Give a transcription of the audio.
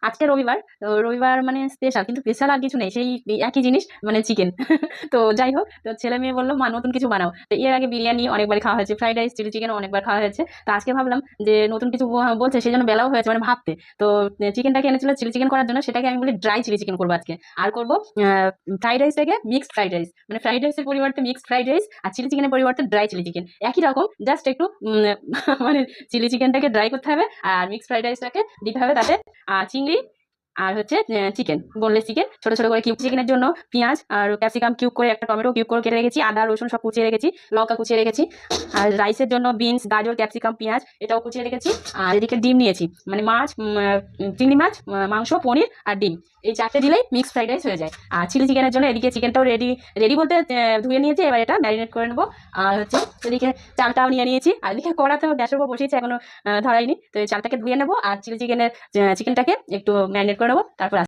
আজকে রবিবার, তো রবিবার মানে স্পেশাল, কিন্তু স্পেশাল আর কিছু নেই, সেই একই জিনিস মানে চিকেন। তো যাই হোক, তো ছেলে মেয়ে বললো মা নতুন কিছু বানাও। তো এর আগে বিরিয়ানি অনেকবার খাওয়া হয়েছে, ফ্রাইড রাইস চিলি চিকেন অনেকবার খাওয়া হয়েছে। তো আজকে ভাবলাম যে নতুন কিছু বলছে, সেই জন্য বেলাও হয়েছে মানে ভাবতে। তো চিকেনটাকে এনেছিল চিলি চিকেন করার জন্য, সেটাকে আমি বলি ড্রাই চিলি চিকেন করবো আজকে। আর করবো ফ্রাইড রাইস থেকে মিক্সড ফ্রাইড রাইস, মানে ফ্রাইড রাইসের পরিবর্তে মিক্সড ফ্রাইড রাইস, আর চিলি চিকেনের পরিবর্তে ড্রাই চিলি চিকেন, একই রকম, জাস্ট একটু মানে চিলি চিকেনটাকে ড্রাই করতে হবে, আর মিক্সড ফ্রাইড রাইসটাকে দিতে হবে তাতে চিংড়ি, আর হচ্ছে চিকেন, বোনলেস চিকেন, ছোট ছোট করে কিউব। চিকেনের জন্য পেঁয়াজ আর ক্যাপসিকাম কিউব করে, একটা টমেটো কিউব করে কেটে রেখেছি, আদা রসুন সব কুচিয়ে রেখেছি, লঙ্কা কুচিয়ে রেখেছি। আর রাইসের জন্য বিনস, গাজর, ক্যাপসিকাম, পেঁয়াজ এটাও কুচিয়ে রেখেছি। আর এদিকে ডিম নিয়েছি, মানে মাছ, চিংড়ি মাছ, মাংস, পনির আর ডিম, এই চারটে দিলেই মিক্সড ফ্রাইড রাইস হয়ে যায়। আর চিলি চিকেনের জন্য এদিকে চিকেনটাও রেডি, রেডি বলতে ধুয়ে নিয়েছি, এবার এটা ম্যারিনেট করে নেবো। আর হচ্ছে এদিকে চালটাও নিয়ে নিয়েছি, আর এদিকে কড়াতেও গ্যাসের উপর বসিয়েছি, এখনো ধরাইনি। তো এই চালটাকে ধুয়ে নেবো, আর চিলি চিকেনের চিকেনটাকে একটু ম্যারিনেট করে নেবো, তারপর